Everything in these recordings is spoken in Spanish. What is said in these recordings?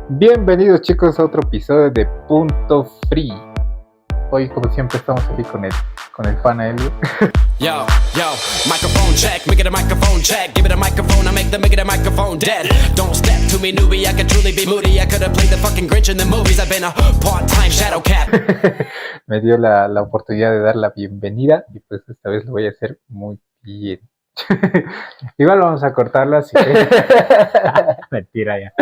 Bienvenidos chicos a otro episodio de Punto Free. Hoy como siempre estamos aquí con el pana Elio. Yo, microphone check, make it a microphone check. Give it a microphone, I make the microphone dead. Don't step to me, newbie, I could truly be moody. I could have played the fucking Grinch in the movies. I've been a part-time shadow cat. Me dio la oportunidad de dar la bienvenida y pues esta vez lo voy a hacer muy bien. Igual vamos a cortarlo, así que... Mentira ya.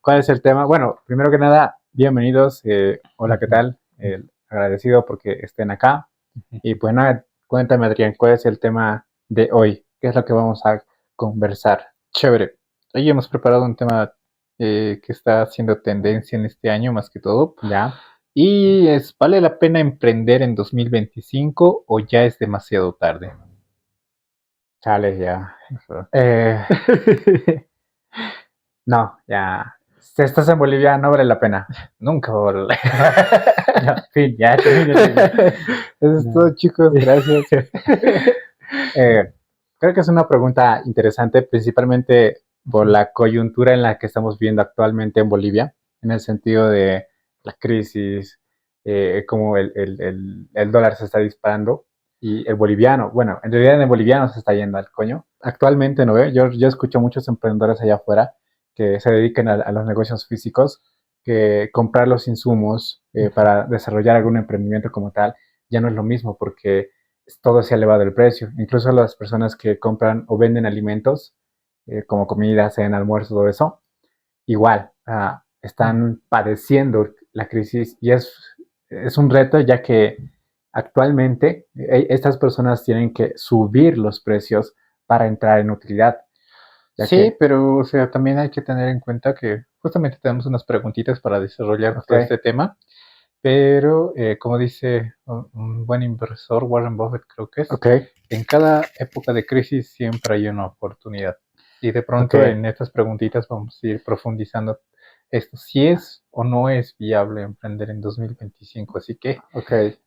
¿Cuál es el tema? Bueno, primero que nada, bienvenidos. Hola, ¿qué tal? Agradecido porque estén acá. Y pues nada, cuéntame, Adrián, ¿cuál es el tema de hoy? ¿Qué es lo que vamos a conversar? Chévere. Hoy hemos preparado un tema que está haciendo tendencia en este año, más que todo. Ya. Y ¿vale la pena emprender en 2025 o ya es demasiado tarde? Chale, ya. No, ya. Si estás en Bolivia, no vale la pena. Nunca, boludo. En fin, ya. Eso es todo, chicos. Gracias. Creo que es una pregunta interesante, principalmente por la coyuntura en la que estamos viviendo actualmente en Bolivia, en el sentido de la crisis, cómo el dólar se está disparando y el boliviano, bueno, en realidad el boliviano se está yendo al coño. Actualmente, ¿no ve? Yo escucho muchos emprendedores allá afuera que se dedican a los negocios físicos, que comprar los insumos para desarrollar algún emprendimiento como tal ya no es lo mismo porque todo se ha elevado el precio. Incluso las personas que compran o venden alimentos como comida, cena, almuerzo, todo eso, igual están padeciendo la crisis y es un reto ya que actualmente estas personas tienen que subir los precios para entrar en utilidad. Sí, pero o sea, también hay que tener en cuenta que justamente tenemos unas preguntitas para desarrollar todo este tema, pero como dice un buen inversor, Warren Buffett creo que es, en cada época de crisis siempre hay una oportunidad. Y de pronto en estas preguntitas vamos a ir profundizando esto, si es o no es viable emprender en 2025, así que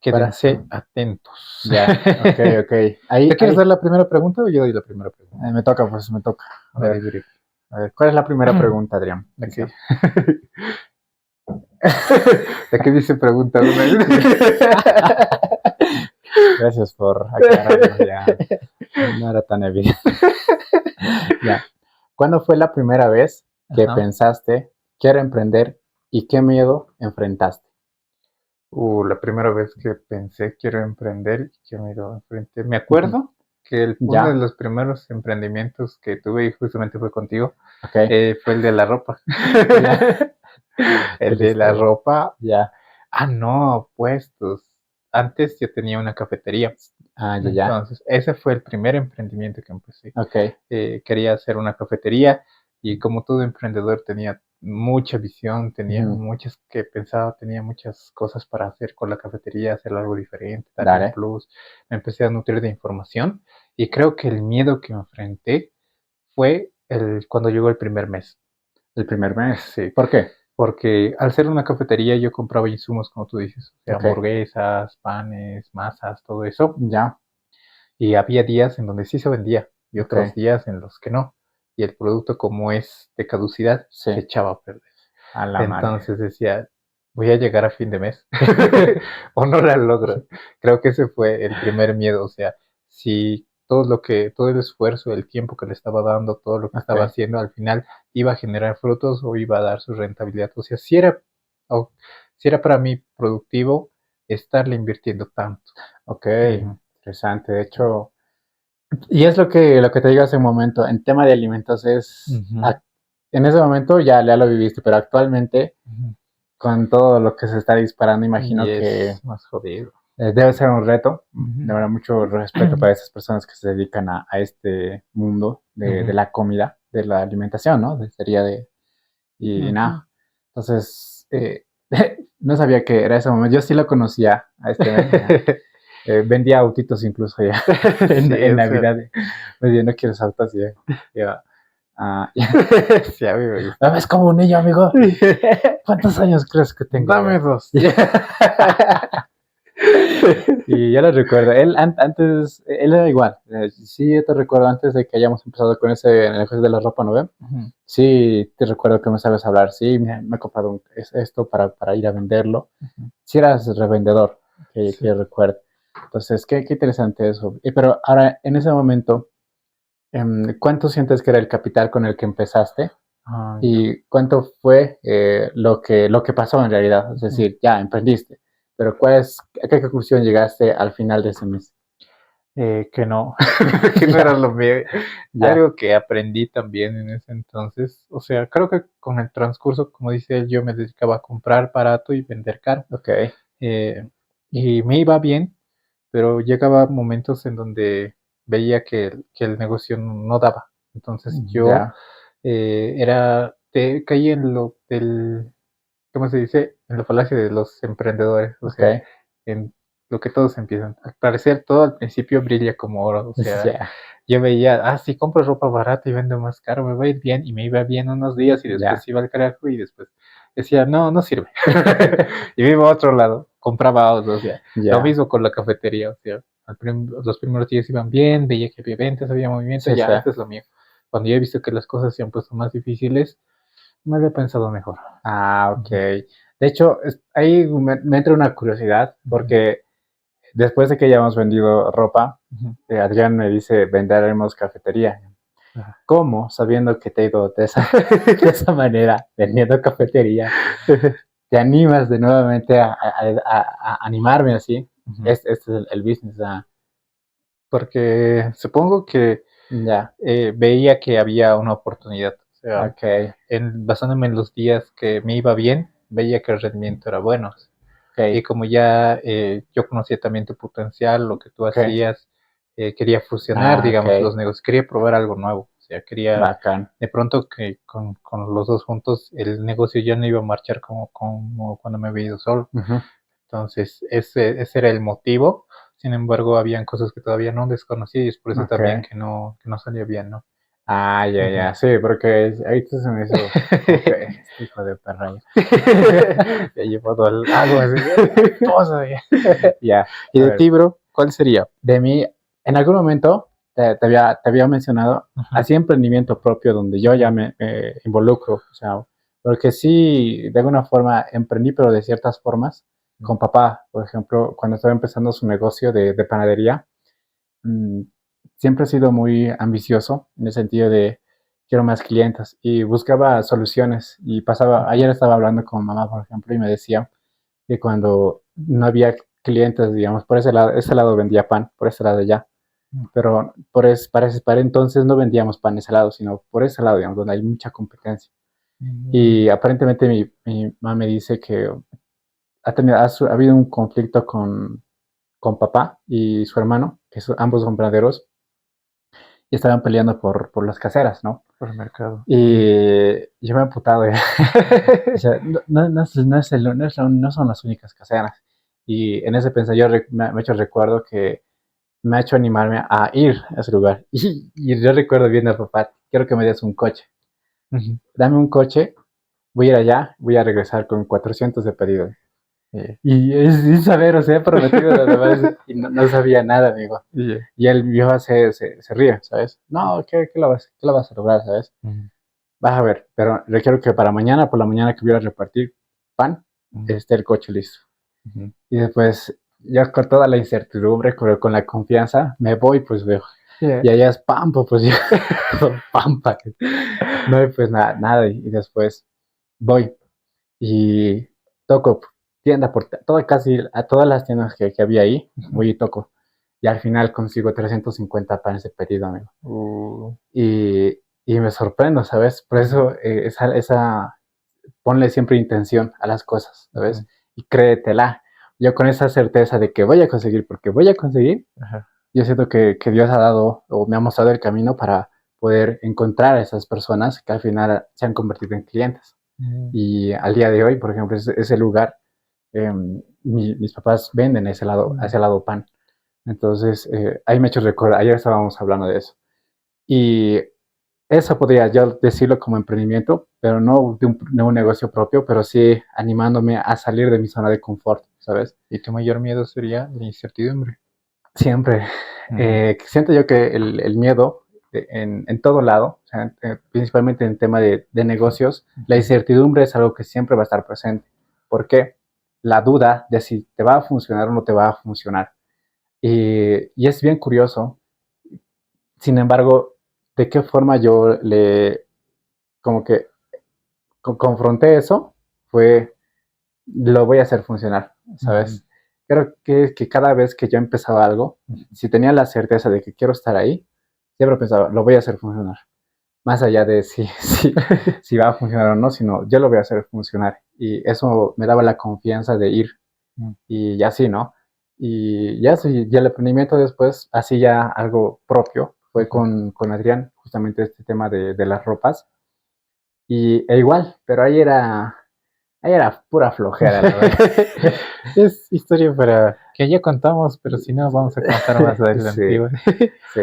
quédense atentos. Ya, ok. ¿Te quieres dar la primera pregunta o yo doy la primera pregunta? Me toca. A ver, ¿cuál es la primera pregunta, Adrián? Okay. ¿De qué dice pregunta una? Gracias por aclararlo, ya. No era tan evidente. Ya. ¿Cuándo fue la primera vez que pensaste quiero emprender y qué miedo enfrentaste? La primera vez que pensé quiero emprender y qué miedo enfrenté. Me acuerdo que uno de los primeros emprendimientos que tuve y justamente fue contigo, fue el de la ropa. El de la ropa. Ya. No, puestos. Antes yo tenía una cafetería. Ya. Entonces, ese fue el primer emprendimiento que empecé. Quería hacer una cafetería y como todo emprendedor tenía mucha visión, tenía tenía muchas cosas para hacer con la cafetería, hacer algo diferente, dar un plus. Me empecé a nutrir de información y creo que el miedo que me enfrenté fue cuando llegó el primer mes. ¿El primer mes? Sí. ¿Por qué? Porque al ser una cafetería yo compraba insumos, como tú dices, o sea, hamburguesas, panes, masas, todo eso. Ya. Y había días en donde sí se vendía y otros días en los que no. Y el producto, como es de caducidad, se echaba a perder. Entonces decía, voy a llegar a fin de mes o no la logro. Creo que ese fue el primer miedo. O sea, si todo el esfuerzo, el tiempo que le estaba dando, todo lo que estaba haciendo, al final iba a generar frutos o iba a dar su rentabilidad. O sea, si era para mí productivo estarle invirtiendo tanto. Interesante. De hecho, y es lo que te digo hace un momento, en tema de alimentos en ese momento ya lo viviste, pero actualmente con todo lo que se está disparando, imagino que es más jodido. Debe ser un reto. De verdad, mucho respeto para esas personas que se dedican a este mundo de la comida, de la alimentación, ¿no? Y nada. Entonces, no sabía que era ese momento. Yo sí lo conocía a este vendía autitos incluso ya en Navidad. Me decía, no quieres autos ya. Sí, a mí me gusta. ¿Me ves como un niño, amigo? ¿Cuántos años crees que tengo? Dame 2. Y ya lo recuerdo. Él antes, él era igual. Sí, yo te recuerdo antes de que hayamos empezado con ese negocio de la ropa, ¿no ven? Ujú. Sí, te recuerdo que me sabes hablar. Sí, me he comprado esto para ir a venderlo. Ujú. Sí eras revendedor, Sí. que recuerdo. Entonces, qué interesante eso. Pero ahora, en ese momento, ¿cuánto sientes que era el capital con el que empezaste? Ah, ya. ¿Y cuánto fue lo que pasó en realidad? Es Ujú. decir, ya emprendiste, pero ¿a qué conclusión llegaste al final de ese mes? Que no, que no era Ya, lo mío. ya, Algo que aprendí también en ese entonces, o sea, creo que con el transcurso, como dice él, yo me dedicaba a comprar barato y vender caro. ok, eh, y me iba bien, pero llegaba momentos en donde veía que el negocio no daba. Entonces yo ya, caí en lo del, ¿cómo se dice? En la falacia de los emprendedores, o ok, sea, en lo que todos empiezan. Al parecer todo al principio brilla como oro, o sea, ya, yo veía, si compro ropa barata y vendo más caro, me va a ir bien, y me iba bien unos días y después ya, iba al carajo y después decía, no, no sirve. Y me iba a otro lado, compraba otro, o sea, lo ya, mismo con la cafetería, o sea, los primeros días iban bien, veía que había ventas, había movimiento, sí, sí. ya, esto es lo mío. Cuando ya he visto que las cosas se han puesto más difíciles, me lo he pensado mejor. Ok. Ujú, De hecho, ahí me entra una curiosidad, ujú, porque después de que hayamos vendido ropa, ujú. Adrián me dice, venderemos cafetería. Ajá. ¿Cómo, sabiendo que te he ido de esa, de esa manera, vendiendo cafetería, te animas de nuevamente a animarme así? Ujú. Este es el business. Porque supongo que Ya, veía que había una oportunidad. O sea, ok, basándome en los días que me iba bien, veía que el rendimiento era bueno. Y ok, como ya yo conocía también tu potencial, lo que tú ok, hacías, quería fusionar, ok, digamos, los negocios, quería probar algo nuevo. O sea, quería bacán. de pronto que con los dos juntos el negocio ya no iba a marchar como cuando me había ido solo. Ujú, Entonces, ese era el motivo. Sin embargo, habían cosas que todavía no desconocía y es por eso ok. también que no salía bien, ¿no? Ya, Ujú. ya, sí, porque ahorita se me hizo como que este hijo de perra ya. Ya llevado al lago, así, esposa, ya. Ya, ¿Y a de ver, ti, bro? ¿Cuál sería? de mí, en algún momento te había mencionado Ujú, así emprendimiento propio donde yo ya ujú, me involucro, o sea, porque sí, de alguna forma emprendí, pero de ciertas formas, ujú, con papá, por ejemplo, cuando estaba empezando su negocio de panadería, mm, siempre he sido muy ambicioso en el sentido de quiero más clientes y buscaba soluciones y pasaba, ujú, ayer estaba hablando con mamá, por ejemplo, y me decía que cuando no había clientes, digamos, por ese lado vendía pan, por ese lado ya, pero para entonces no vendíamos pan ese lado, sino por ese lado, digamos, donde hay mucha competencia. ujú, Y aparentemente mi mamá me dice que ha habido un conflicto con papá y su hermano, que son ambos son panaderos, y estaban peleando por las caseras, ¿no? por el mercado. Ujú, Y yo me he amputado ya. O sea, no son las únicas caseras. Y en ese pensamiento me ha hecho recuerdo que me ha hecho animarme a ir a ese lugar. Y yo recuerdo viendo a papá, quiero que me des un coche. ujú. Dame un coche, voy a ir allá, voy a regresar con 400 de pedido. Yeah, Y sin saber, o sea, prometido nada más. Y no sabía nada, amigo. yeah. Y el viejo se ríe, ¿sabes? No, qué la vas a lograr, ¿sabes? Ujú, Vas a ver, pero requiero que para mañana, por la mañana que voy a repartir pan, ujú, esté el coche listo. ujú. Y después, ya con toda la incertidumbre, con la confianza, me voy, pues veo. Yeah. Y allá es Pampa, pues ya, todo Pampa. No hay pues nada. Y después voy y toco tienda por casi a todas las tiendas que había ahí, Ujú. voy y toco. Y al final consigo 350 panes de pedido, amigo. Uh, Y me sorprendo, ¿sabes? Por ujú, eso ponle siempre intención a las cosas, ujú, ¿sabes? Y créetela. Yo con esa certeza de que voy a conseguir, porque voy a conseguir, ajá. yo siento que Dios ha dado o me ha mostrado el camino para poder encontrar a esas personas que al final se han convertido en clientes. Mm, Y al día de hoy, por ejemplo, ese lugar, mis papás venden mm, ese lado pan. Entonces, ahí me he hecho recordar, ayer estábamos hablando de eso. Y eso podría yo decirlo como emprendimiento, pero no de un negocio propio, pero sí animándome a salir de mi zona de confort. ¿sabes? Y tu mayor miedo sería la incertidumbre. Siempre. Siento yo que el miedo en todo lado, o sea, principalmente en el tema de negocios, la incertidumbre es algo que siempre va a estar presente. ¿Por qué? La duda de si te va a funcionar o no te va a funcionar. Y es bien curioso. Sin embargo, ¿de qué forma yo como que confronté eso? Fue, lo voy a hacer funcionar, ¿sabes? Creo que cada vez que yo empezaba algo, si tenía la certeza de que quiero estar ahí, siempre pensaba, lo voy a hacer funcionar. Más allá de si va a funcionar o no, sino yo lo voy a hacer funcionar. Y eso me daba la confianza de ir. Y así, ¿no? Y ya, ya el emprendimiento después, así ya algo propio, fue con Adrián, justamente este tema de las ropas. E igual, pero ahí era pura flojera, la verdad. Es historia para que ya contamos, pero si no, vamos a contar más adelante. Sí.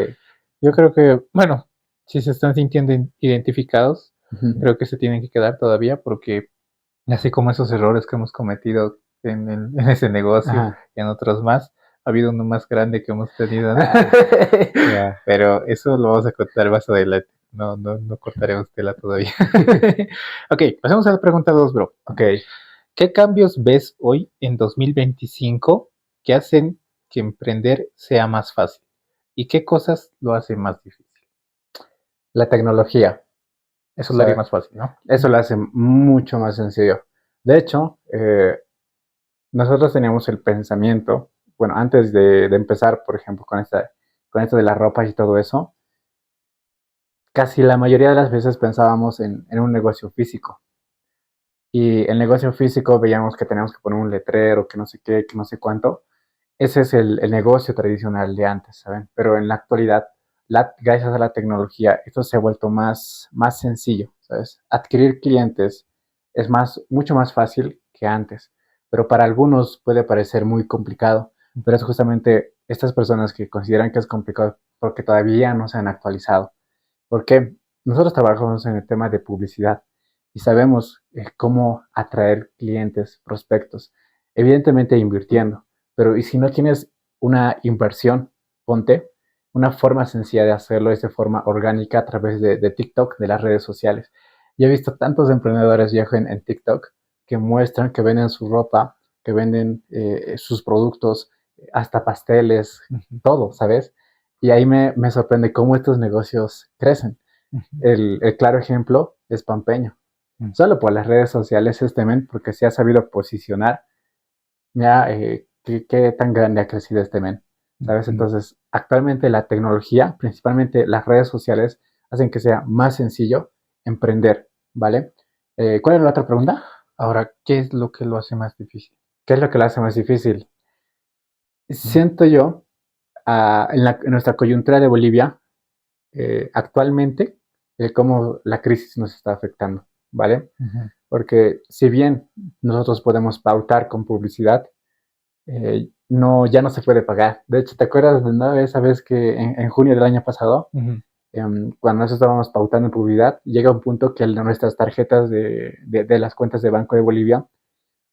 Yo creo que, bueno, si se están sintiendo identificados, creo que se tienen que quedar todavía porque así como esos errores que hemos cometido en ese negocio Ajá. y en otros más, ha habido uno más grande que hemos tenido, ¿no? Ya, pero eso lo vamos a contar más adelante. No cortaremos tela todavía. Ok, pasemos a la pregunta 2, bro. Ok. ¿Qué cambios ves hoy en 2025 que hacen que emprender sea más fácil? ¿Y qué cosas lo hacen más difícil? La tecnología. Eso lo haría más fácil, ¿no? Eso lo hace mucho más sencillo. De hecho, nosotros teníamos el pensamiento, bueno, antes de empezar, por ejemplo, con esto de las ropas y todo eso, casi la mayoría de las veces pensábamos en un negocio físico. Y el negocio físico veíamos que teníamos que poner un letrero, que no sé qué, que no sé cuánto. Ese es el negocio tradicional de antes, ¿saben? Pero en la actualidad, gracias a la tecnología, esto se ha vuelto más sencillo, ¿sabes? Adquirir clientes es mucho más fácil que antes, pero para algunos puede parecer muy complicado. Pero es justamente estas personas que consideran que es complicado porque todavía no se han actualizado. Porque nosotros trabajamos en el tema de publicidad y sabemos cómo atraer clientes, prospectos, evidentemente invirtiendo, pero y si no tienes una inversión, ponte una forma sencilla de hacerlo es de forma orgánica a través de TikTok, de las redes sociales. Yo he visto tantos emprendedores viejos en TikTok que muestran que venden su ropa, que venden sus productos, hasta pasteles, todo, ¿sabes? Y ahí me sorprende cómo estos negocios crecen. El claro ejemplo es Pampeño. Solo por las redes sociales este men, porque se ha sabido posicionar. Mira qué tan grande ha crecido este men, ¿sabes? Entonces, actualmente la tecnología, principalmente las redes sociales, hacen que sea más sencillo emprender, ¿vale? ¿Cuál es la otra pregunta? Ahora, ¿qué es lo que lo hace más difícil? ¿Qué es lo que lo hace más difícil? Siento yo, en nuestra coyuntura de Bolivia, actualmente, cómo la crisis nos está afectando, ¿vale? Porque si bien nosotros podemos pautar con publicidad, no, ya no se puede pagar. De hecho, ¿te acuerdas de esa vez que en junio del año pasado, cuando nosotros estábamos pautando en publicidad, llega un punto que nuestras tarjetas de las cuentas de Banco de Bolivia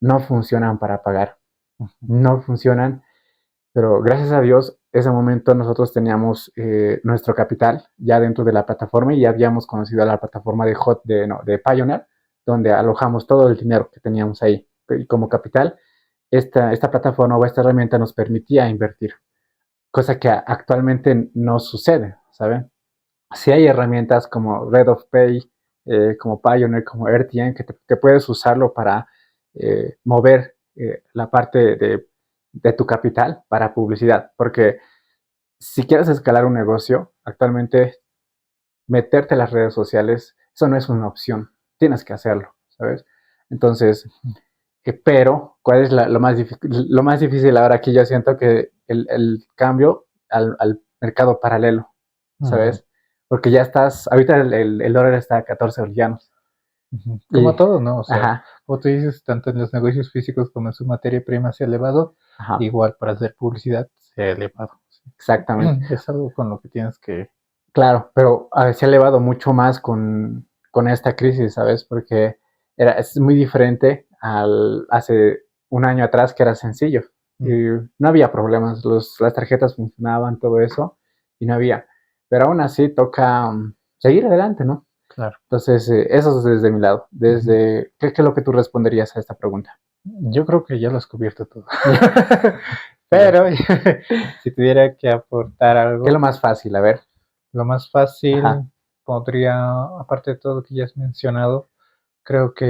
no funcionan para pagar? No funcionan, pero gracias a Dios, ese momento nosotros teníamos nuestro capital ya dentro de la plataforma y ya habíamos conocido a la plataforma de Pioneer, donde alojamos todo el dinero que teníamos ahí. Y como capital, esta plataforma o esta herramienta nos permitía invertir, cosa que actualmente no sucede, ¿saben? Sí hay herramientas como Red of Pay, como Pioneer, como RTN, que puedes usarlo para mover la parte de tu capital para publicidad, porque si quieres escalar un negocio, actualmente meterte en las redes sociales, eso no es una opción, tienes que hacerlo, ¿sabes? Entonces, pero, ¿cuál es lo más difícil? Lo más difícil ahora aquí yo siento que el cambio al mercado paralelo, ¿sabes? Porque ya ahorita el dólar está a 14 bolivianos. Como todo, ¿no? O sea, Ajá, como tú dices, tanto en los negocios físicos como en su materia prima se ha elevado, ajá, igual para hacer publicidad se ha elevado. exactamente. Es algo con lo que tienes que... Claro, pero se ha elevado mucho más con esta crisis, ¿sabes? Porque es muy diferente hace un año atrás que era sencillo. Y no había problemas, las tarjetas funcionaban, todo eso, y no había. Pero aún así toca seguir adelante, ¿no? Claro. Entonces, eso es desde mi lado. ¿Qué es lo que tú responderías a esta pregunta? Yo creo que ya lo has cubierto todo. Pero si tuviera que aportar algo, ¿Qué es lo más fácil? A ver. lo más fácil Ajá. podría, aparte de todo lo que ya has mencionado, creo que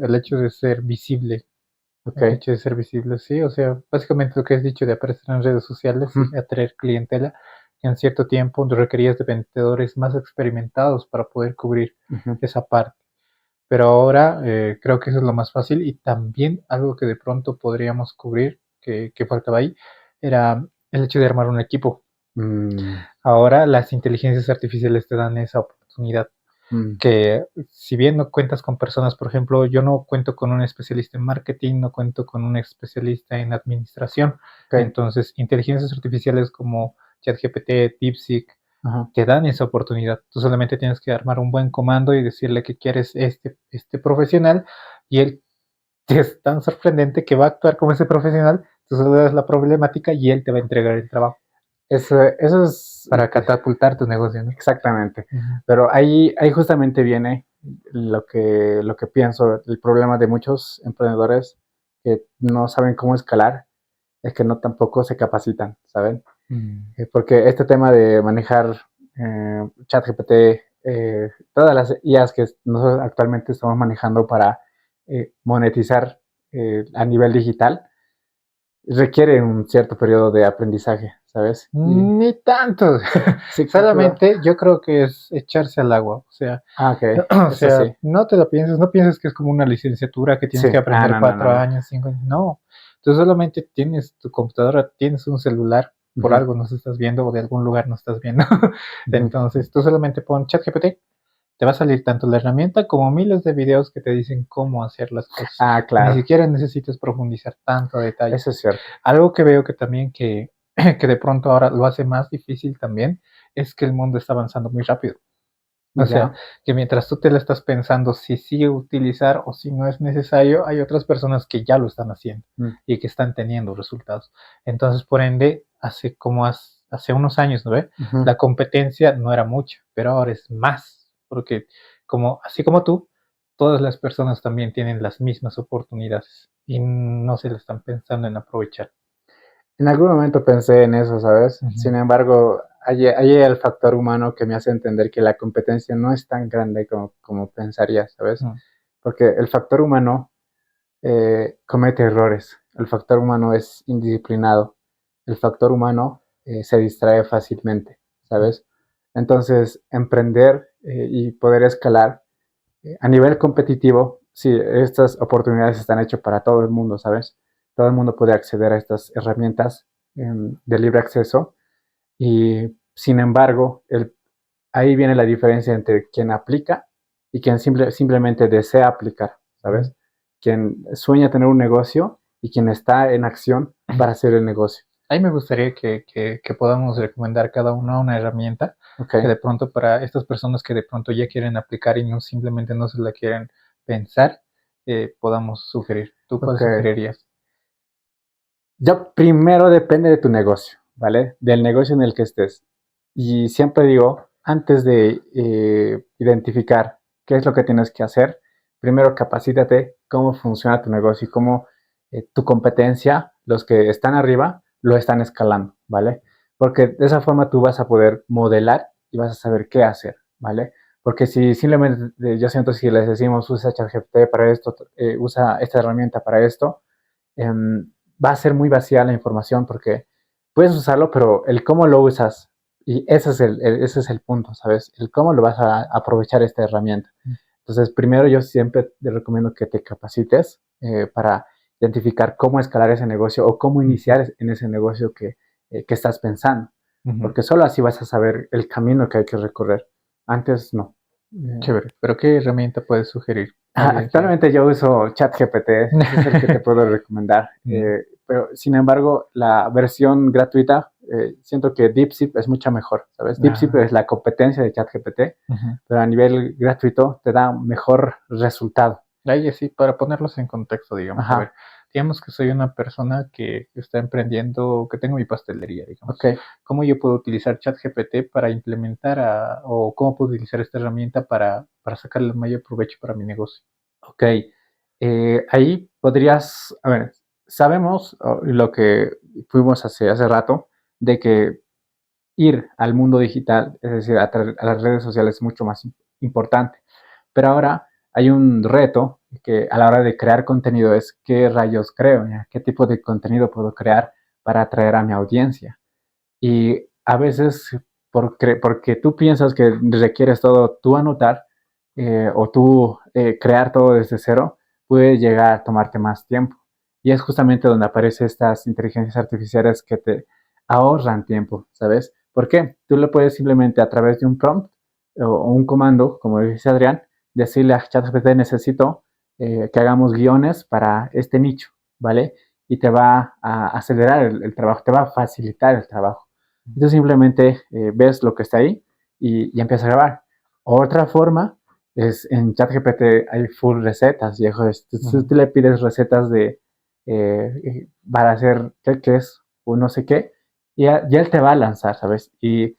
el hecho de ser visible, Ok. el hecho de ser visible, sí, o sea, básicamente lo que has dicho de aparecer en redes sociales Ujú. y atraer clientela, que en cierto tiempo requerías de vendedores más experimentados para poder cubrir Ujú. esa parte. Pero ahora creo que eso es lo más fácil y también algo que de pronto podríamos cubrir, que faltaba ahí, era el hecho de armar un equipo. Mm, Ahora las inteligencias artificiales te dan esa oportunidad, mm, que si bien no cuentas con personas, por ejemplo, yo no cuento con un especialista en marketing, no cuento con un especialista en administración, ok. entonces inteligencias artificiales como ChatGPT, DeepSeek, Ajá. te dan esa oportunidad. Tú solamente tienes que armar un buen comando y decirle que quieres este profesional y él es tan sorprendente que va a actuar como ese profesional, tú solo le das la problemática y él te va a entregar el trabajo Eso es para catapultar tu negocio, ¿no? exactamente. Ujú. Pero ahí justamente viene lo que pienso, el problema de muchos emprendedores que no saben cómo escalar, es que no tampoco se capacitan, ¿saben? Porque este tema de manejar ChatGPT, todas las IAs que nosotros actualmente estamos manejando para monetizar a nivel digital, requiere un cierto periodo de aprendizaje, ¿sabes? Ni tanto. Sí, Solamente yo creo que es echarse al agua. O sea, ok, o eso sea, sí. no te lo pienses, no pienses que es como una licenciatura que tienes Sí, que aprender no, no, no, 4 años, 5 años. No, tú solamente tienes tu computadora, tienes un celular, por no. algo nos estás viendo o de algún lugar nos estás viendo. Ujú. Entonces, tú solamente pon ChatGPT, te va a salir tanto la herramienta como miles de videos que te dicen cómo hacer las cosas. Ah, Ni claro, siquiera necesitas profundizar tanto a detalle. eso es cierto. Algo que veo que también que de pronto ahora lo hace más difícil también es que el mundo está avanzando muy rápido. O sea, Ya. que mientras tú te la estás pensando si sí utilizar o si no es necesario, hay otras personas que ya lo están haciendo Mm, y que están teniendo resultados. Entonces, por ende, hace unos años, ¿no ve? ujú. La competencia no era mucha, pero ahora es más, porque así como tú, todas las personas también tienen las mismas oportunidades y no se le están pensando en aprovechar. En algún momento pensé en eso, ¿sabes? Ujú. Sin embargo, hay el factor humano que me hace entender que la competencia no es tan grande como pensaría, ¿sabes? Mm. Porque el factor humano comete errores, el factor humano es indisciplinado, el factor humano se distrae fácilmente, ¿sabes? Entonces, emprender y poder escalar a nivel competitivo, sí, estas oportunidades están hechas para todo el mundo, ¿sabes? Todo el mundo puede acceder a estas herramientas de libre acceso y, sin embargo, ahí viene la diferencia entre quien aplica y quien simplemente desea aplicar, ¿sabes? Quien sueña tener un negocio y quien está en acción para hacer el negocio. Ahí me gustaría que podamos recomendar cada uno una herramienta ¿Ok? que de pronto para estas personas que de pronto ya quieren aplicar y no simplemente no se la quieren pensar, podamos sugerir. ¿Tú cuál Ok. sugerirías? Ya primero depende de tu negocio, ¿vale? Del negocio en el que estés. Y siempre digo, antes de identificar qué es lo que tienes que hacer, primero capacítate cómo funciona tu negocio y cómo tu competencia, los que están arriba, lo están escalando, ¿vale? Porque de esa forma tú vas a poder modelar y vas a saber qué hacer, ¿vale? Porque si simplemente, yo siento si les decimos usa ChatGPT para esto, usa esta herramienta para esto, va a ser muy vacía la información porque puedes usarlo, pero el cómo lo usas, y ese es el punto, ¿sabes? El cómo lo vas a aprovechar esta herramienta. Entonces, primero yo siempre te recomiendo que te capacites para identificar cómo escalar ese negocio o cómo iniciar en ese negocio que estás pensando, Ujú. porque solo así vas a saber el camino que hay que recorrer. Antes no. Chévere. ¿Pero qué herramienta puedes sugerir a alguien que... Actualmente yo uso ChatGPT, ese es el que te puedo recomendar. Pero sin embargo, la versión gratuita, siento que DeepSeek es mucho mejor, ¿sabes? DeepSeek es la competencia de ChatGPT, Ujú. pero a nivel gratuito te da un mejor resultado. Ahí sí, para ponerlos en contexto, digamos. Ajá. A ver, digamos que soy una persona que está emprendiendo, que tengo mi pastelería, digamos. Ok. ¿Cómo yo puedo utilizar ChatGPT para implementar o cómo puedo utilizar esta herramienta para sacarle el mayor provecho para mi negocio? Ok, ahí podrías, a ver, sabemos lo que fuimos hace rato, de que ir al mundo digital, es decir, a las redes sociales es mucho más importante. Pero ahora hay un reto que a la hora de crear contenido es qué rayos creo, ¿ya? ¿Qué tipo de contenido puedo crear para atraer a mi audiencia? Y a veces, porque tú piensas que requieres todo tú anotar o tú crear todo desde cero, puede llegar a tomarte más tiempo. Y es justamente donde aparecen estas inteligencias artificiales que te ahorran tiempo, ¿sabes? ¿Por qué? Tú le puedes simplemente a través de un prompt o un comando, como dice Adrián, decirle a ChatGPT necesito que hagamos guiones para este nicho, ¿vale? Y te va a acelerar el trabajo, te va a facilitar el trabajo. Y tú simplemente ves lo que está ahí y empiezas a grabar. Otra forma es en ChatGPT hay full recetas, viejo. Tú le pides recetas para hacer queques o no sé qué, y ya él te va a lanzar, ¿sabes? Y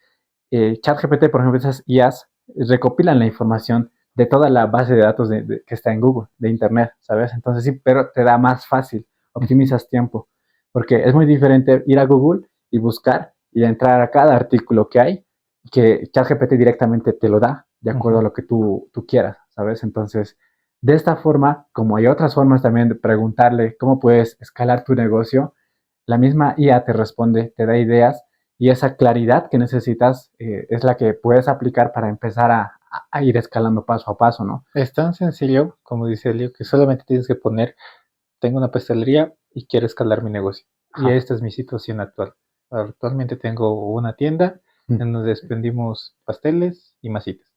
ChatGPT, por ejemplo, esas IAs recopilan la información de toda la base de datos que está en Google, de Internet, ¿sabes? Entonces sí, pero te da más fácil, optimizas tiempo, porque es muy diferente ir a Google y buscar y entrar a cada artículo que hay, que ChatGPT directamente te lo da de acuerdo a lo que tú quieras, ¿sabes? Entonces, de esta forma, como hay otras formas también de preguntarle cómo puedes escalar tu negocio, la misma IA te responde, te da ideas y esa claridad que necesitas es la que puedes aplicar para empezar a ir escalando paso a paso, ¿no? Es tan sencillo, como dice Elio, que solamente tienes que poner, tengo una pastelería y quiero escalar mi negocio. Y Ajá. esta es mi situación actual. Actualmente tengo una tienda en donde vendimos pasteles y masitas.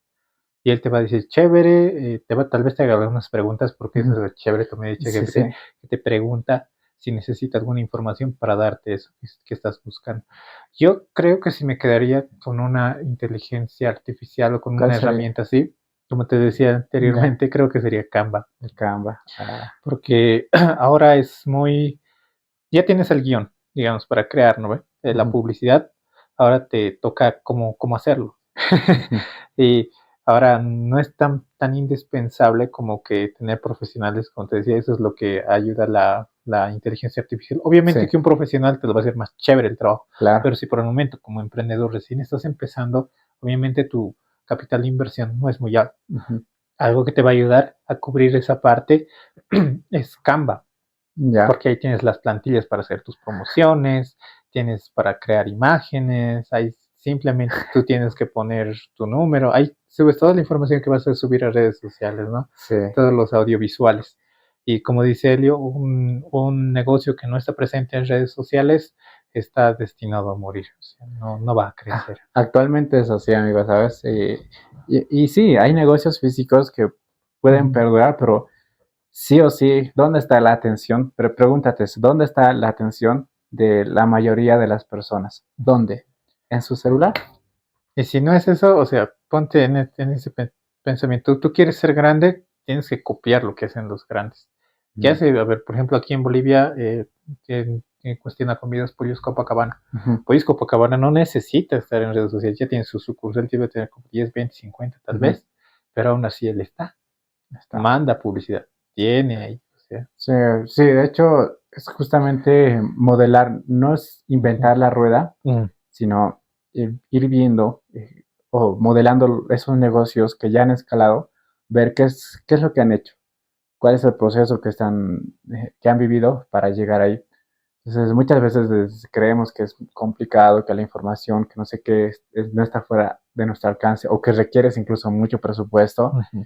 Y él te va a decir, chévere, tal vez te haga algunas preguntas, porque eso es lo chévere también de Sí, ChatGPT, sí. que te pregunta si necesita alguna información para darte eso que estás buscando. Yo creo que si me quedaría con una inteligencia artificial o con ¿Cuál una sería? herramienta así, como te decía Ya, anteriormente, creo que sería Canva, el Canva. Ah, porque ahora es muy, ya tienes el guión, digamos, para crear, ¿no ve? La ujú, publicidad, ahora te toca cómo hacerlo. ujú. Y ahora no es tan indispensable como que tener profesionales, como te decía, eso es lo que ayuda la inteligencia artificial. Sí, Obviamente que un profesional te lo va a hacer más chévere el trabajo, claro. pero si por el momento como emprendedor recién estás empezando, obviamente tu capital de inversión no es muy alto. Ujú. Algo que te va a ayudar a cubrir esa parte es Canva, Ya. porque ahí tienes las plantillas para hacer tus promociones, tienes para crear imágenes, ahí simplemente tú tienes que poner tu número, ahí subes toda la información que vas a subir a redes sociales, ¿no? Sí. Todos los audiovisuales. Y como dice Elio, un negocio que no está presente en redes sociales está destinado a morir, o sea, no va a crecer. Actualmente es así, amigo, ¿sabes? Y sí, hay negocios físicos que pueden Ujú. perdurar, pero sí o sí, ¿dónde está la atención? Pero pregúntate, ¿dónde está la atención de la mayoría de las personas? ¿Dónde? ¿En su celular? Y si no es eso, o sea, ponte en ese pensamiento. Tú quieres ser grande, tienes que copiar lo que hacen los grandes. ¿Qué Mm, hace? A ver, por ejemplo, aquí en Bolivia, en cuestión a comidas, Pollos Copacabana. ujú, Pollos Copacabana no necesita estar en redes sociales, ya tiene su sucursal, debe tener como 10, 20, 50 tal ujú. vez, pero aún así él Está. manda publicidad, tiene ahí, o sea. Sí, sí, de hecho, es justamente modelar, no es Ujú. inventar la rueda, Mm. sino ir viendo o modelando esos negocios que ya han escalado, ver qué es lo que han hecho, cuál es el proceso que han vivido para llegar ahí. Entonces, muchas veces creemos que es complicado, que la información, que no sé qué, no está fuera de nuestro alcance o que requieres incluso mucho presupuesto. Ujú.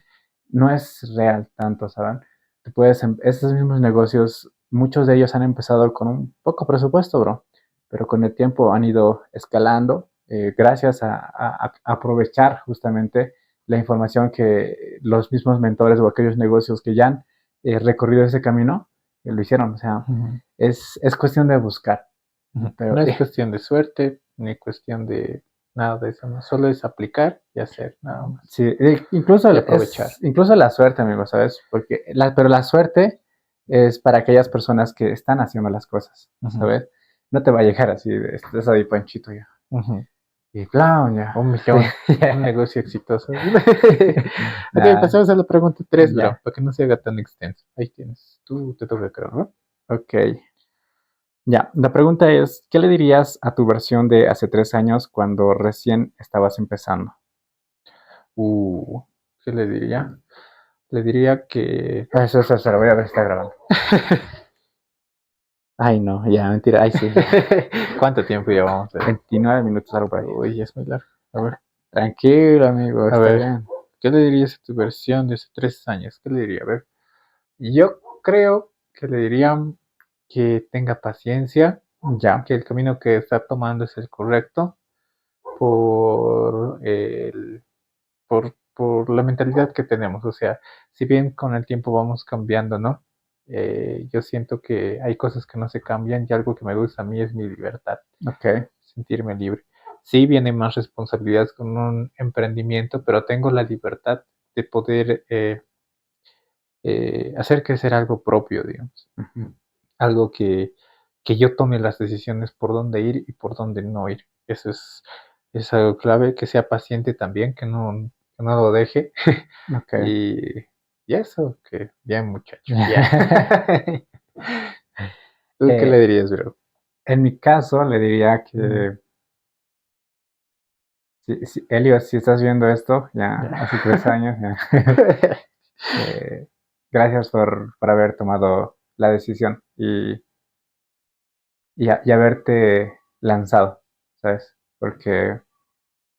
No es real tanto, ¿saben? Estos mismos negocios, muchos de ellos han empezado con un poco presupuesto, bro, pero con el tiempo han ido escalando gracias a aprovechar justamente la información que los mismos mentores o aquellos negocios que ya han recorrido ese camino lo hicieron. O sea, Ujú. es cuestión de buscar, Ujú. pero No es cuestión de suerte, ni cuestión de nada de eso, ¿no? Solo es aplicar y hacer, nada más. Sí, incluso, Y aprovechar. incluso la suerte, amigo, ¿sabes? Pero la suerte es para aquellas personas que están haciendo las cosas, ¿sabes? No te va a llegar así, estás ahí panchito ya. Ujú. Y claro, ya. Un millón, un negocio exitoso. Ok, Nah, pasemos a la pregunta 3, bro, ya. para que no se haga tan extenso. Ahí tienes, tú te toca, creo, ¿no? Ok. Ya, la pregunta es, ¿qué le dirías a tu versión de hace 3 años cuando recién estabas empezando? ¿Qué le diría? Le diría que... Eso, lo voy a ver si está grabando. Ay, no, ya, mentira, ay, sí. ¿Cuánto tiempo llevamos? 29 minutos, algo por ahí. Uy, es muy largo. A ver, Tranquilo, amigo, está ver. bien. ¿Qué le dirías a tu versión de hace 3 años? ¿Qué le diría? A ver, yo creo que le diría que tenga paciencia, Ya, que el camino que está tomando es el correcto por, por la mentalidad que tenemos. O sea, si bien con el tiempo vamos cambiando, ¿no? Yo siento que hay cosas que no se cambian y algo que me gusta a mí es mi libertad, ok, sentirme libre. Sí viene más responsabilidades con un emprendimiento, pero tengo la libertad de poder hacer crecer algo propio, digamos. ujú, Algo que yo tome las decisiones por dónde ir y por dónde no ir. Eso es algo clave, que sea paciente también, que no lo deje. ok. y, y eso, que bien muchacho. Ya. ¿Tú qué le Eh, dirías, bro? en mi caso, le diría que, Elio, si estás viendo esto, ya hace 3 años, ya, eh, gracias por haber tomado la decisión y haberte lanzado, ¿sabes? Porque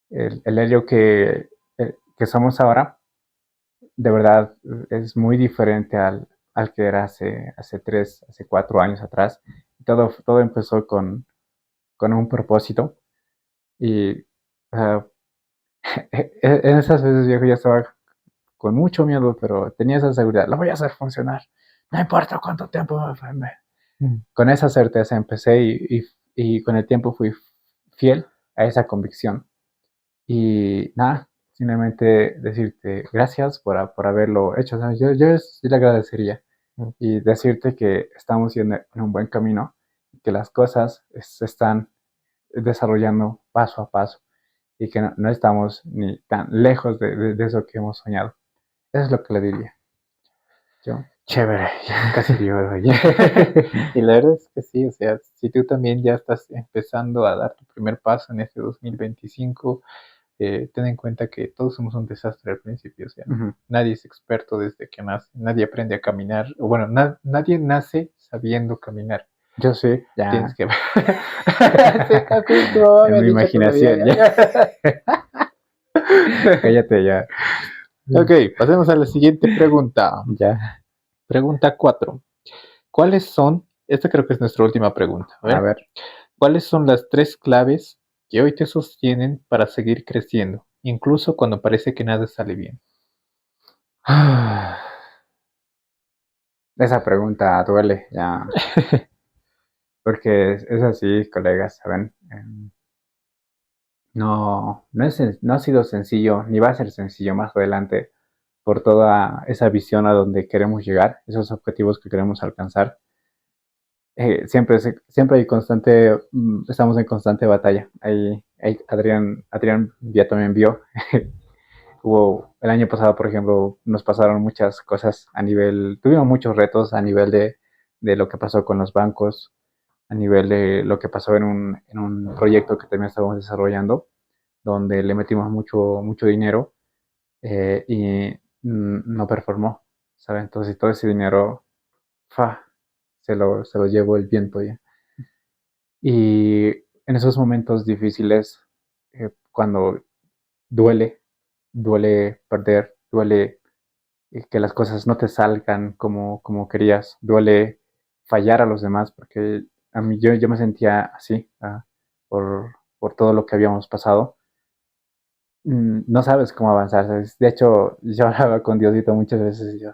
el Helio que somos ahora, de verdad, es muy diferente al que era hace 4 años atrás. Todo empezó con un propósito y uh, en esas veces viejo ya estaba con mucho miedo, pero tenía esa seguridad, lo voy a hacer funcionar, no importa cuánto tiempo con esa certeza empecé y con el tiempo fui fiel a esa convicción. Y nada, simplemente decirte gracias por haberlo hecho. ¿Sabes? Yo sí le agradecería y decirte que estamos yendo en un buen camino, que las cosas se están desarrollando paso a paso y que no estamos ni tan lejos de eso que hemos soñado. Eso es lo que le diría yo. Chévere, ya casi lloro. Ya. Y la verdad es que sí, o sea, si tú también ya estás empezando a dar tu primer paso en este 2025, ten en cuenta que todos somos un desastre al principio, o sea, Ujú. nadie es experto desde que nace, nadie aprende a caminar, o bueno, nadie nace sabiendo caminar. Yo sí, Tienes ya. que ese capítulo me En ha mi dicho todavía, imaginación, ya. Cállate ya. Ok, pasemos a la siguiente pregunta. Ya. Pregunta 4. ¿Cuáles son, esta creo que es nuestra última pregunta, A ver. ¿cuáles son las 3 claves que hoy te sostienen para seguir creciendo, incluso cuando parece que nada sale bien? Esa pregunta duele, ya. Porque es así, colegas, ¿saben? No ha sido sencillo, ni va a ser sencillo más adelante por toda esa visión a donde queremos llegar, esos objetivos que queremos alcanzar. Siempre hay estamos en constante batalla. Adrián ya también vio. El año pasado, por ejemplo, nos pasaron muchas cosas tuvimos muchos retos a nivel de lo que pasó con los bancos, a nivel de lo que pasó en un proyecto que también estábamos desarrollando, donde le metimos mucho dinero y no performó, ¿sabes? Entonces todo ese dinero ¡fa! Se lo llevó el viento ya. Y en esos momentos difíciles, cuando duele, duele perder, duele que las cosas no te salgan como querías, duele fallar a los demás, porque a mí yo me sentía así, por todo lo que habíamos pasado. No sabes cómo avanzar, ¿sabes? De hecho, yo hablaba con Diosito muchas veces y yo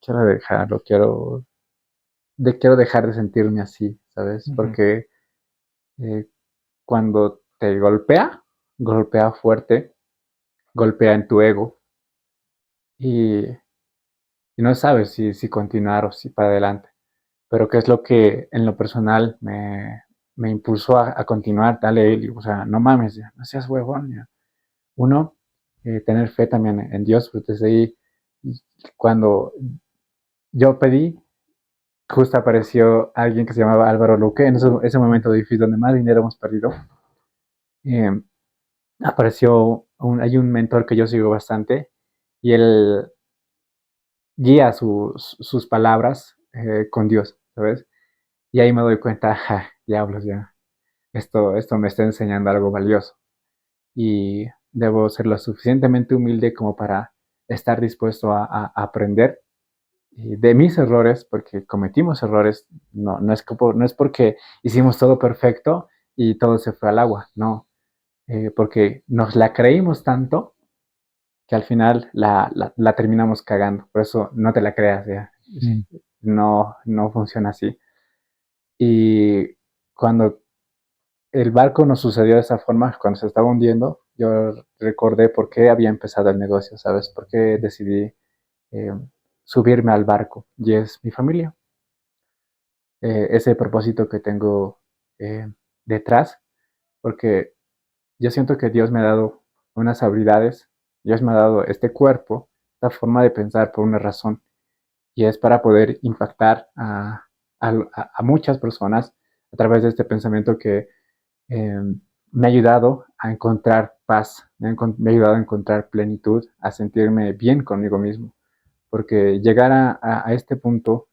quiero dejarlo, quiero dejar de sentirme así, ¿sabes? Ujú. Porque cuando te golpea, golpea fuerte, golpea en tu ego y, y no sabes si continuar o si para adelante. Pero qué es lo que en lo personal me impulsó a continuar, dale, o sea, no mames, ya, no seas huevón. Ya. Uno, tener fe también en Dios, pues desde ahí, cuando yo pedí, justo apareció alguien que se llamaba Álvaro Luque, en ese momento difícil donde más dinero hemos perdido. Eh, Apareció, hay un mentor que yo sigo bastante y él guía sus palabras con Dios, ¿sabes? Y ahí me doy cuenta, diablos, ya, esto me está enseñando algo valioso y debo ser lo suficientemente humilde como para estar dispuesto a aprender de mis errores, porque cometimos errores, no es porque hicimos todo perfecto y todo se fue al agua, no, porque nos la creímos tanto que al final la terminamos cagando, por eso no te la creas, ya. No funciona así. Y cuando el barco nos sucedió de esa forma, cuando se estaba hundiendo, yo recordé por qué había empezado el negocio, ¿sabes? Por qué decidí eh, subirme al barco, y es mi familia. Ese propósito que tengo eh, detrás, porque yo siento que Dios me ha dado unas habilidades, Dios me ha dado este cuerpo, esta forma de pensar por una razón, y es para poder impactar a muchas personas a través de este pensamiento que eh, me ha ayudado a encontrar paz, me ha ayudado a encontrar plenitud, a sentirme bien conmigo mismo, porque llegar a este punto,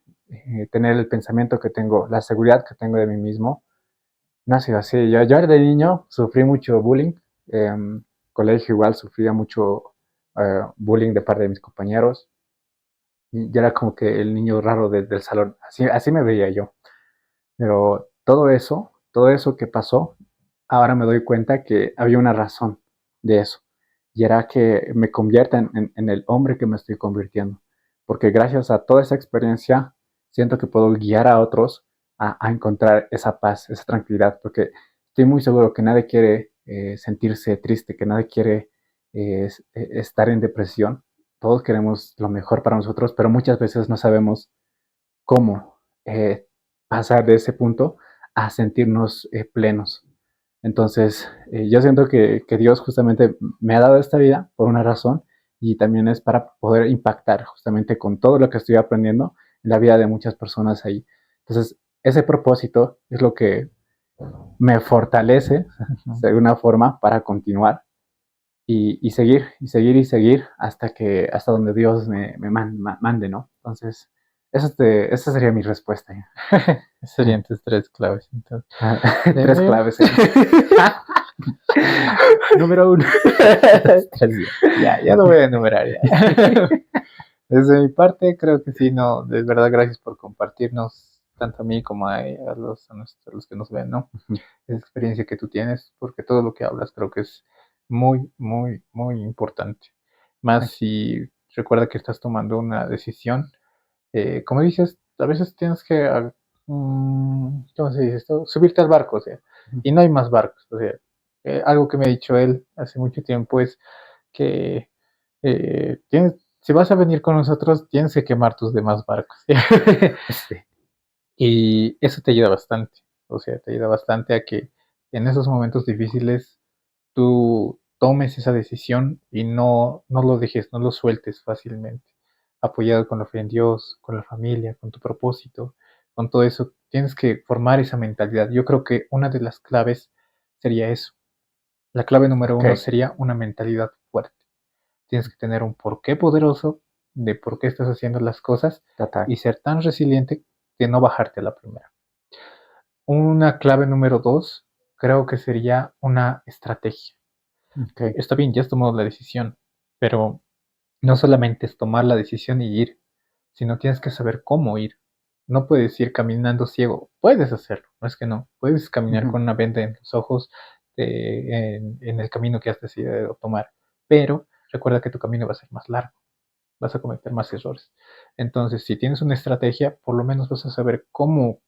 tener el pensamiento que tengo, la seguridad que tengo de mí mismo, no ha sido así. Yo de niño sufrí mucho bullying, colegio igual sufría mucho bullying de parte de mis compañeros, y yo era como que el niño raro del salón, así me veía yo. Pero todo eso que pasó, ahora me doy cuenta que había una razón de eso. Y era que me convierta en el hombre que me estoy convirtiendo. Porque gracias a toda esa experiencia, siento que puedo guiar a otros a encontrar esa paz, esa tranquilidad. Porque estoy muy seguro que nadie quiere sentirse triste, que nadie quiere estar en depresión. Todos queremos lo mejor para nosotros, pero muchas veces no sabemos cómo pasar de ese punto a sentirnos plenos. Entonces, yo siento que Dios justamente me ha dado esta vida por una razón y también es para poder impactar justamente con todo lo que estoy aprendiendo en la vida de muchas personas ahí. Entonces, ese propósito es lo que me fortalece de alguna forma para continuar y seguir, y seguir, y seguir hasta donde Dios me mande, ¿no? Entonces, esa sería mi respuesta. Serían tus tres claves, entonces. Tres claves. Número uno. Ya lo voy a enumerar. Ya. Desde mi parte, creo que sí, no, de verdad, gracias por compartirnos, tanto a mí como a los que nos ven, ¿no? Esa experiencia que tú tienes, porque todo lo que hablas creo que es muy, muy, muy importante. Más si recuerda que estás tomando una decisión, como dices, a veces tienes que, ¿cómo se dice esto? Subirte al barco, o sea, y no hay más barcos, o sea, algo que me ha dicho él hace mucho tiempo es que si vas a venir con nosotros, tienes que quemar tus demás barcos. Sí. Y eso te ayuda bastante, o sea, te ayuda bastante a que en esos momentos difíciles tú tomes esa decisión y no lo dejes, no lo sueltes fácilmente. Apoyado con la fe en Dios, con la familia, con tu propósito, con todo eso, tienes que formar esa mentalidad. Yo creo que una de las claves sería eso. La clave número uno Ok. sería una mentalidad fuerte. Tienes que tener un porqué poderoso de por qué estás haciendo las cosas Total. y ser tan resiliente que no bajarte a la primera. Una clave número dos, creo que sería una estrategia. Ok. Está bien, ya has tomado la decisión, pero no solamente es tomar la decisión y ir, sino tienes que saber cómo ir. No puedes ir caminando ciego. Puedes hacerlo, no es que no. Puedes caminar Ujú. con una venda en los ojos en el camino que has decidido tomar, pero recuerda que tu camino va a ser más largo, vas a cometer más errores. Entonces, si tienes una estrategia, por lo menos vas a saber cómo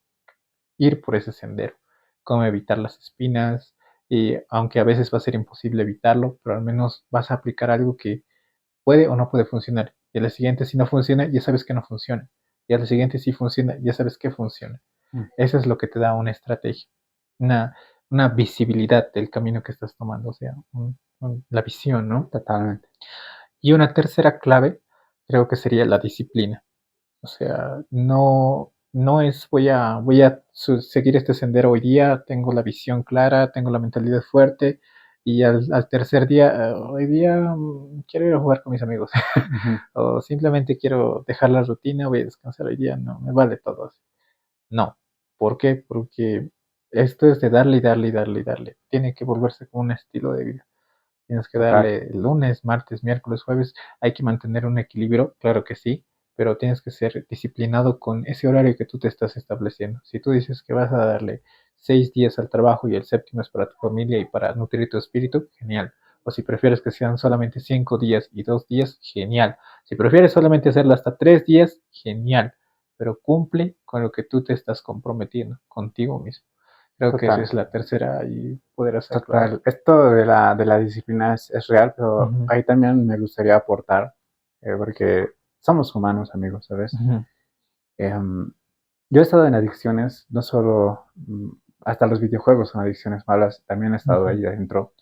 ir por ese sendero, cómo evitar las espinas, Y aunque a veces va a ser imposible evitarlo, pero al menos vas a aplicar algo que puede o no puede funcionar. Y al siguiente, si no funciona, ya sabes que no funciona. Y al siguiente, si funciona, ya sabes que funciona. Eso es lo que te da una estrategia, una, una visibilidad del camino que estás tomando, o sea, la visión, ¿no? Totalmente. Y una tercera clave creo que sería la disciplina. O sea, no es voy a seguir este sendero hoy día, tengo la visión clara, tengo la mentalidad fuerte y al tercer día, hoy día quiero ir a jugar con mis amigos Ujú. o simplemente quiero dejar la rutina, voy a descansar hoy día, no, me vale todo así. No. ¿Por qué? Porque esto es de darle y darle y darle y darle. Tiene que volverse como un estilo de vida. Tienes que Total. darle lunes, martes, miércoles, jueves. Hay que mantener un equilibrio, claro que sí, pero tienes que ser disciplinado con ese horario que tú te estás estableciendo. Si tú dices que vas a darle 6 días al trabajo y el séptimo es para tu familia y para nutrir tu espíritu, genial. O si prefieres que sean solamente 5 días y 2 días, genial. Si prefieres solamente hacerlo hasta 3 días, genial. Pero cumple con lo que tú te estás comprometiendo contigo mismo. Creo que esa Total. es la tercera y poder hacer clave. Total. Esto de la disciplina es real, pero Ujú, ahí también me gustaría aportar, porque somos humanos, amigos, ¿sabes? ujú. Em, yo he estado en adicciones, no solo, hasta los videojuegos son adicciones malas, también he estado Ujú, ahí adentro.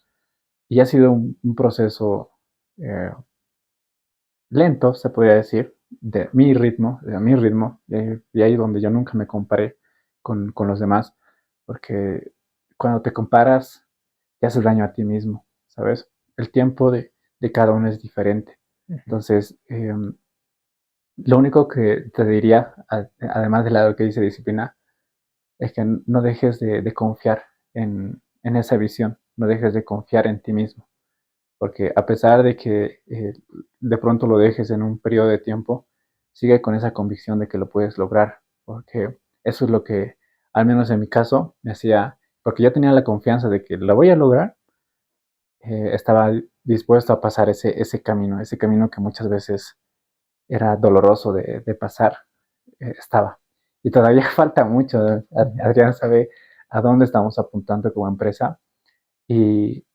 Y ha sido un proceso eh, lento, se podría decir, de mi ritmo, y ahí donde yo nunca me comparé con los demás, porque cuando te comparas, te haces daño a ti mismo, ¿sabes? El tiempo de cada uno es diferente. ujú, Entonces, lo único que te diría, además del lado que dice disciplina, es que no dejes de confiar en esa visión, no dejes de confiar en ti mismo, porque a pesar de que de pronto lo dejes en un periodo de tiempo, sigue con esa convicción de que lo puedes lograr, porque eso es lo que, al menos en mi caso, me hacía, porque yo tenía la confianza de que lo voy a lograr, estaba dispuesto a pasar ese camino que muchas veces era doloroso de pasar, estaba. Y todavía falta mucho. ujú. Adrián sabe a dónde estamos apuntando como empresa y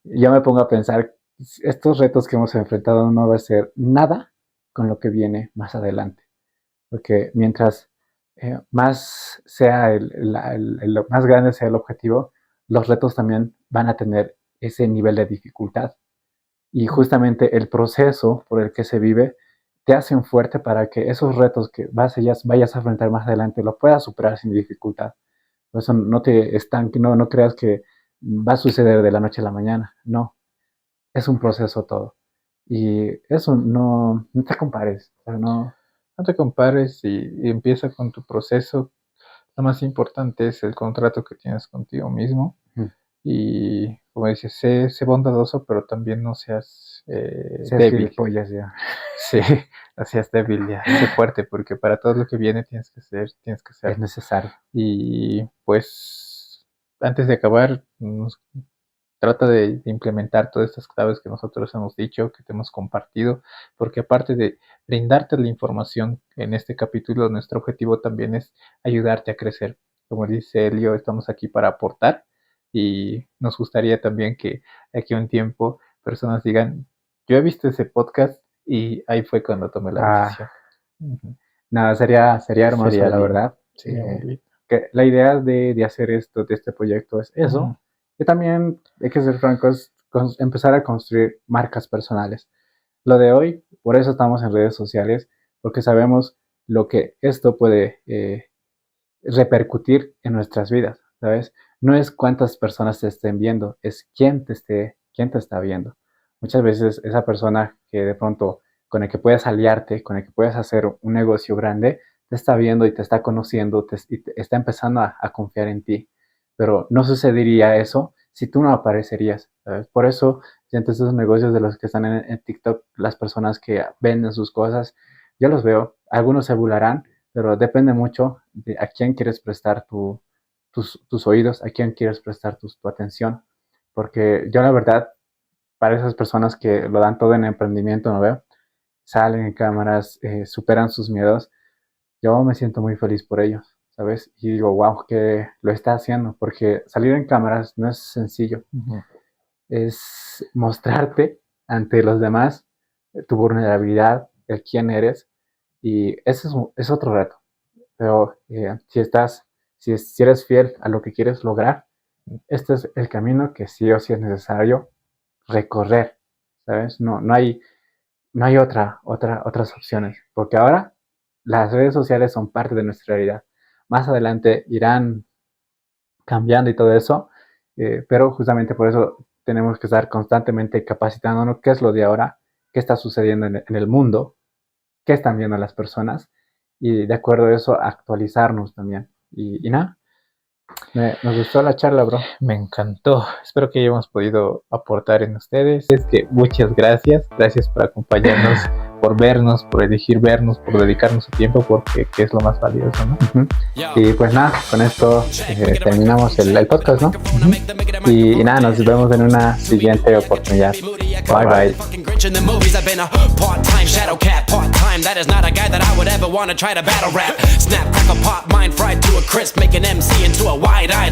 ya me pongo a pensar, estos retos que hemos enfrentado no va a ser nada con lo que viene más adelante, porque mientras más sea más grande sea el objetivo, los retos también van a tener ese nivel de dificultad. Y justamente el proceso por el que se vive te hacen fuerte para que esos retos que vayas a enfrentar más adelante lo puedas superar sin dificultad. Por eso no te estanques, no creas que va a suceder de la noche a la mañana. No, es un proceso todo. Y eso no te compares. O sea, no, No te compares y empieza con tu proceso. Lo más importante es el contrato que tienes contigo mismo. Y como dices, sé bondadoso, pero también no seas seas débil. gilipollas ya. Sí, no seas débil, ya. Sé fuerte, porque para todo lo que viene tienes que Es ser. necesario. Y pues, antes de acabar, trata de implementar todas estas claves que nosotros hemos dicho, que te hemos compartido, porque aparte de brindarte la información en este capítulo, nuestro objetivo también es ayudarte a crecer. Como dice Elio, estamos aquí para aportar y nos gustaría también que de aquí a un tiempo personas digan, yo he visto ese podcast y ahí fue cuando tomé la Ah, decisión. Ujú. nada, sería hermoso, Sería la lindo, verdad. sería muy lindo. Que la idea de hacer esto, de este proyecto, es Ujú, eso. Y también, hay que ser francos, empezar a construir marcas personales. Lo de hoy, por eso estamos en redes sociales, porque sabemos lo que esto puede repercutir en nuestras vidas, ¿sabes? No es cuántas personas te estén viendo, es quién te está viendo. Muchas veces esa persona que de pronto con el que puedes aliarte, con el que puedes hacer un negocio grande, te está viendo y te está conociendo y te está empezando a confiar en ti. Pero no sucedería eso si tú no aparecerías, ¿sabes? Por eso, siento esos negocios de los que están en TikTok, las personas que venden sus cosas, yo los veo, algunos se burlarán, pero depende mucho de a quién quieres prestar tus oídos, a quién quieres prestar tu atención. Porque yo la verdad, para esas personas que lo dan todo en emprendimiento, ¿no veo? Salen en cámaras, superan sus miedos, yo me siento muy feliz por ellos, ¿sabes? Y digo, wow, que lo está haciendo, porque salir en cámaras no es sencillo. Es mostrarte ante los demás tu vulnerabilidad, el quién eres, y ese es otro reto. Pero si eres fiel a lo que quieres lograr, este es el camino que sí o sí es necesario recorrer, ¿sabes? No hay otras opciones, porque ahora las redes sociales son parte de nuestra realidad. Más adelante irán cambiando y todo eso, pero justamente por eso tenemos que estar constantemente capacitándonos qué es lo de ahora, qué está sucediendo en el mundo, qué están viendo las personas, y de acuerdo a eso actualizarnos también. Y nada, nos gustó la charla, bro. Me encantó. Espero que hayamos podido aportar en ustedes. Es que muchas gracias. Gracias por acompañarnos, por vernos, por elegir vernos, por dedicarnos su tiempo, porque que es lo más valioso, ¿no? Y pues nada, con esto terminamos el podcast, ¿no? Y nada, nos vemos en una siguiente oportunidad. Bye bye. In the movies, I've been a part-time shadow cat. Part-time, that is not a guy that I would ever want to try to battle rap. Snap, crackle, pop, mind fried to a crisp. Make an MC into a wide-eyed